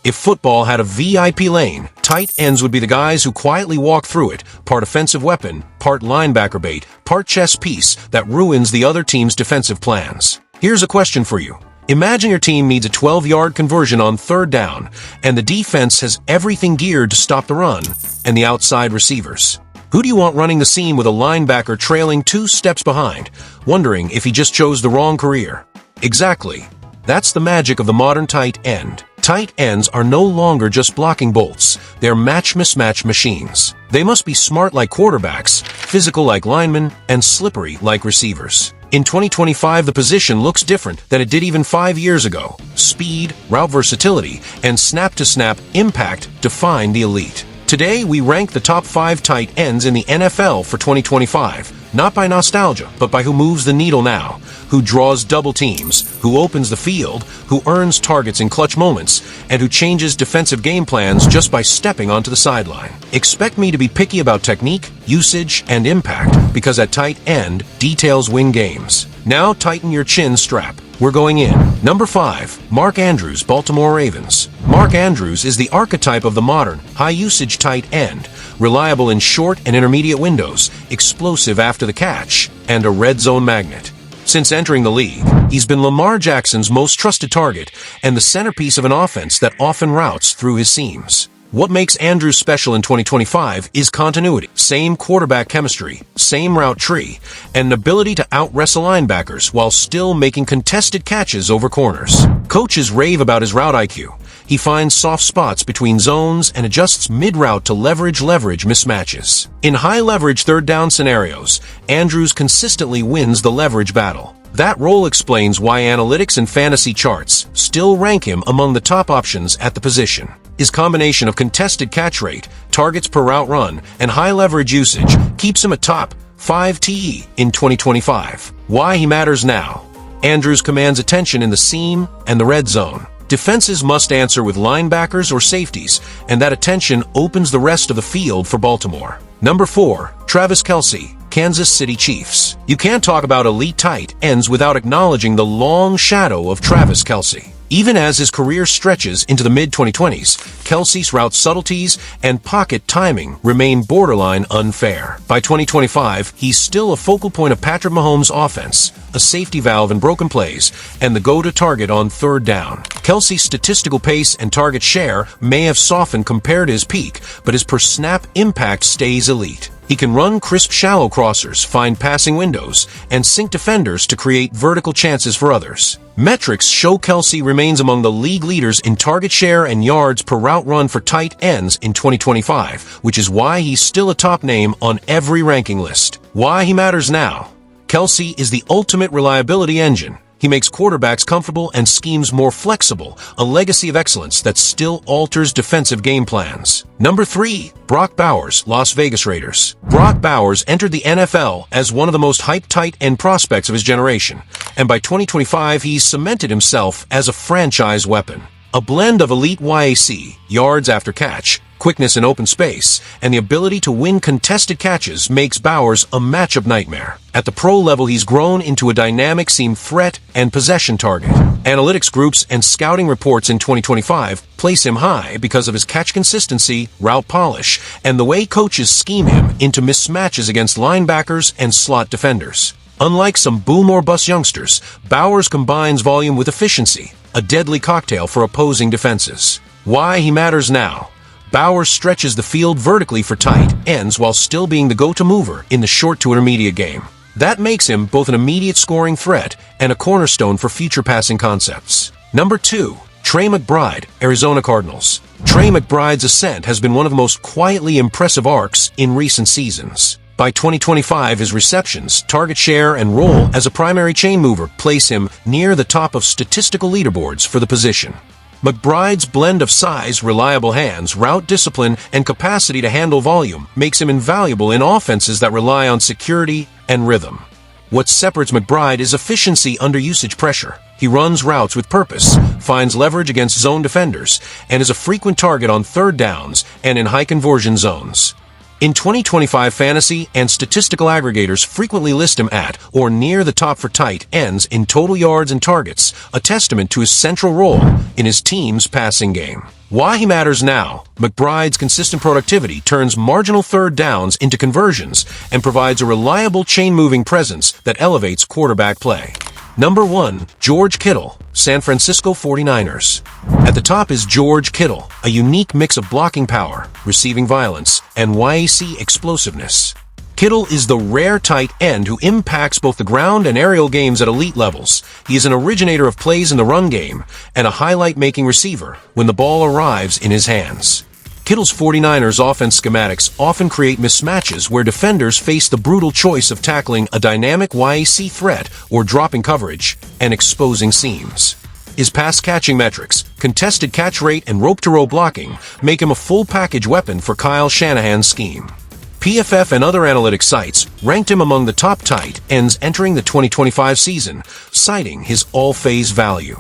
If football had a VIP lane, tight ends would be the guys who quietly walk through it, part offensive weapon, part linebacker bait, part chess piece that ruins the other team's defensive plans. Here's a question for you. Imagine your team needs a 12-yard conversion on third down, and the defense has everything geared to stop the run and the outside receivers. Who do you want running the seam with a linebacker trailing 2 steps behind, wondering if he just chose the wrong career? Exactly. That's the magic of the modern tight end. Tight ends are no longer just blocking bolts. They're match-mismatch machines. They must be smart like quarterbacks, physical like linemen, and slippery like receivers. In 2025, the position looks different than it did even 5 years ago. Speed, route versatility, and snap-to-snap impact define the elite. Today, we rank the top 5 tight ends in the NFL for 2025, not by nostalgia, but by who moves the needle now, who draws double teams, who opens the field, who earns targets in clutch moments, and who changes defensive game plans just by stepping onto the sideline. Expect me to be picky about technique, usage, and impact, because at tight end, details win games. Now tighten your chin strap. We're going in. Number 5, Mark Andrews, Baltimore Ravens. Mark Andrews is the archetype of the modern, high-usage tight end, reliable in short and intermediate windows, explosive after the catch, and a red zone magnet. Since entering the league, he's been Lamar Jackson's most trusted target and the centerpiece of an offense that often routes through his seams. What makes Andrews special in 2025 is continuity, same quarterback chemistry, same route tree, and an ability to out-wrestle linebackers while still making contested catches over corners. Coaches rave about his route IQ. He finds soft spots between zones and adjusts mid-route to leverage mismatches. In high-leverage third-down scenarios, Andrews consistently wins the leverage battle. That role explains why analytics and fantasy charts still rank him among the top options at the position. His combination of contested catch rate, targets per route run, and high leverage usage keeps him a top 5 TE in 2025. Why he matters now. Andrews commands attention in the seam and the red zone. Defenses must answer with linebackers or safeties, and that attention opens the rest of the field for Baltimore. Number 4, Travis Kelce, Kansas City Chiefs. You can't talk about elite tight ends without acknowledging the long shadow of Travis Kelce. Even as his career stretches into the mid-2020s, Kelce's route subtleties and pocket timing remain borderline unfair. By 2025, he's still a focal point of Patrick Mahomes' offense, a safety valve in broken plays, and the go-to target on third down. Kelce's statistical pace and target share may have softened compared to his peak, but his per-snap impact stays elite. He can run crisp shallow crossers, find passing windows, and sink defenders to create vertical chances for others. Metrics show Kelce remains among the league leaders in target share and yards per route run for tight ends in 2025, which is why he's still a top name on every ranking list. Why he matters now. Kelce is the ultimate reliability engine. He makes quarterbacks comfortable and schemes more flexible, a legacy of excellence that still alters defensive game plans. Number 3, Brock Bowers, Las Vegas Raiders. Brock Bowers entered the NFL as one of the most hyped tight end prospects of his generation, and by 2025 he's cemented himself as a franchise weapon. A blend of elite YAC, yards after catch, quickness in open space, and the ability to win contested catches makes Bowers a matchup nightmare. At the pro level, he's grown into a dynamic seam threat and possession target. Analytics groups and scouting reports in 2025 place him high because of his catch consistency, route polish, and the way coaches scheme him into mismatches against linebackers and slot defenders. Unlike some boom or bust youngsters, Bowers combines volume with efficiency, a deadly cocktail for opposing defenses. Why he matters now. Bowers stretches the field vertically for tight ends while still being the go-to mover in the short to intermediate game. That makes him both an immediate scoring threat and a cornerstone for future passing concepts. Number 2, Trey McBride, Arizona Cardinals. Trey McBride's ascent has been one of the most quietly impressive arcs in recent seasons. By 2025, his receptions, target share, and role as a primary chain mover place him near the top of statistical leaderboards for the position. McBride's blend of size, reliable hands, route discipline, and capacity to handle volume makes him invaluable in offenses that rely on security and rhythm. What separates McBride is efficiency under usage pressure. He runs routes with purpose, finds leverage against zone defenders, and is a frequent target on third downs and in high conversion zones. In 2025, fantasy and statistical aggregators frequently list him at or near the top for tight ends in total yards and targets, a testament to his central role in his team's passing game. Why he matters now. McBride's consistent productivity turns marginal third downs into conversions and provides a reliable chain-moving presence that elevates quarterback play. Number 1. George Kittle, San Francisco 49ers. At the top is George Kittle, a unique mix of blocking power, receiving violence, and YAC explosiveness. Kittle is the rare tight end who impacts both the ground and aerial games at elite levels. He is an originator of plays in the run game and a highlight-making receiver when the ball arrives in his hands. Kittle's 49ers offense schematics often create mismatches where defenders face the brutal choice of tackling a dynamic YAC threat or dropping coverage and exposing seams. His pass-catching metrics, contested catch rate, and rope-to-row blocking make him a full-package weapon for Kyle Shanahan's scheme. PFF and other analytics sites ranked him among the top tight ends entering the 2025 season, citing his all-phase value.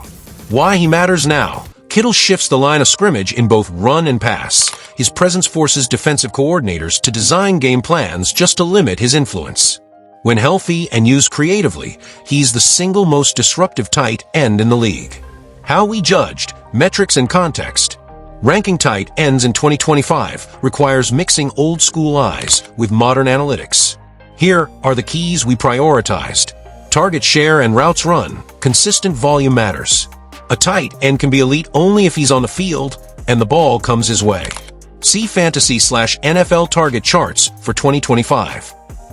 Why he matters now. Kittle shifts the line of scrimmage in both run and pass. His presence forces defensive coordinators to design game plans just to limit his influence. When healthy and used creatively, he's the single most disruptive tight end in the league. How we judged, metrics and context. Ranking tight ends in 2025 requires mixing old-school eyes with modern analytics. Here are the keys we prioritized. Target share and routes run. Consistent volume matters. A tight end can be elite only if he's on the field and the ball comes his way. See Fantasy/NFL target charts for 2025.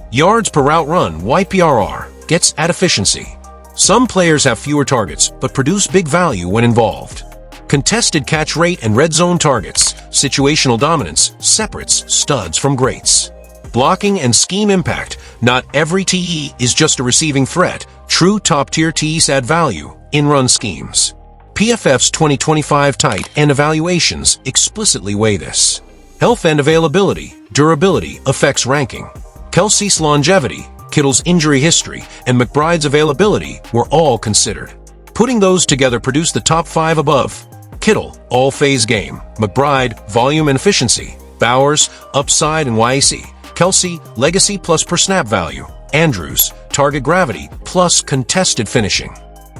Yards per route run, YPRR, gets at efficiency. Some players have fewer targets but produce big value when involved. Contested catch rate and red zone targets, situational dominance, separates studs from greats. Blocking and scheme impact. Not every TE is just a receiving threat. True top-tier TEs add value in run schemes. PFF's 2025 tight end evaluations explicitly weigh this. Health and availability, durability affects ranking. Kelce's longevity, Kittle's injury history, and McBride's availability were all considered. Putting those together produced the top 5 above. Kittle, all-phase game. McBride, volume and efficiency. Bowers, upside and YAC. Kelce, legacy plus per-snap value. Andrews, target gravity plus contested finishing.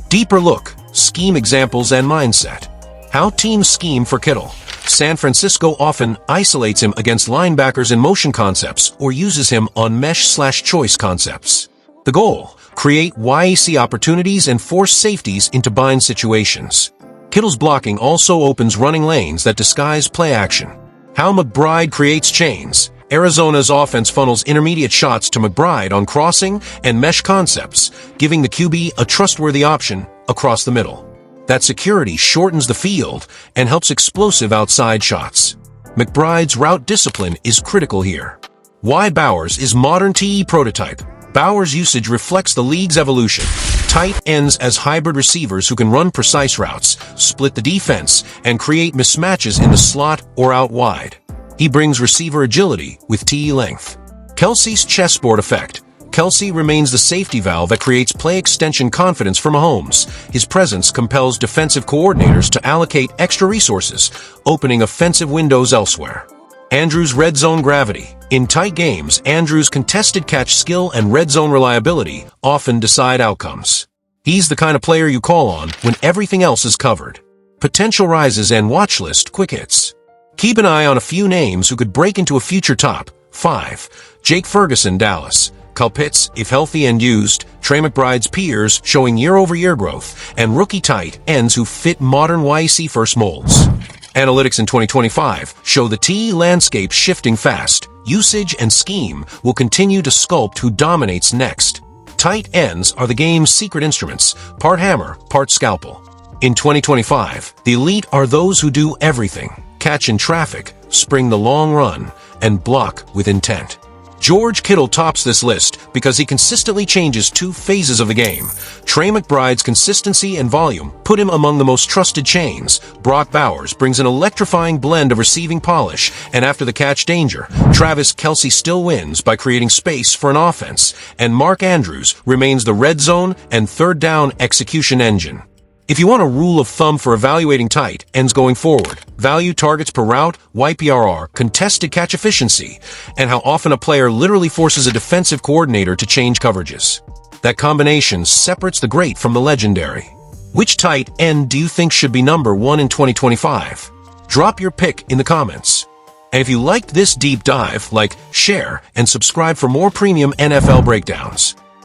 Deeper look, scheme examples and mindset. How teams scheme for Kittle. San Francisco often isolates him against linebackers in motion concepts or uses him on mesh/choice concepts. The goal, create YAC opportunities and force safeties into bind situations. Kittle's blocking also opens running lanes that disguise play action. How McBride creates chains. Arizona's offense funnels intermediate shots to McBride on crossing and mesh concepts, giving the QB a trustworthy option across the middle. That security shortens the field and helps explosive outside shots. McBride's route discipline is critical here. Why Bowers is modern TE prototype. Bowers' usage reflects the league's evolution. Tight ends as hybrid receivers who can run precise routes, split the defense, and create mismatches in the slot or out wide. He brings receiver agility with TE length. Kelce's chessboard effect. Kelce remains the safety valve that creates play extension confidence for Mahomes. His presence compels defensive coordinators to allocate extra resources, opening offensive windows elsewhere. Andrews' red zone gravity. In tight games, Andrews' contested catch skill and red zone reliability often decide outcomes. He's the kind of player you call on when everything else is covered. Potential rises and watch list quick hits. Keep an eye on a few names who could break into a future top 5. Jake Ferguson, Dallas. Kyle Pitts, if healthy and used. Trey McBride's peers showing year-over-year growth, and rookie tight ends who fit modern YAC first molds. Analytics in 2025 show the TE landscape shifting fast. Usage and scheme will continue to sculpt who dominates next. Tight ends are the game's secret instruments, part hammer, part scalpel. In 2025, the elite are those who do everything: catch in traffic, spring the long run, and block with intent. George Kittle tops this list because he consistently changes 2 phases of the game. Trey McBride's consistency and volume put him among the most trusted chains. Brock Bowers brings an electrifying blend of receiving polish and after-the-catch danger. Travis Kelce still wins by creating space for an offense. And Mark Andrews remains the red zone and third down execution engine. If you want a rule of thumb for evaluating tight ends going forward, value targets per route, YPRR, contested catch efficiency, and how often a player literally forces a defensive coordinator to change coverages. That combination separates the great from the legendary. Which tight end do you think should be number 1 in 2025? Drop your pick in the comments. And if you liked this deep dive, like, share, and subscribe for more premium NFL breakdowns.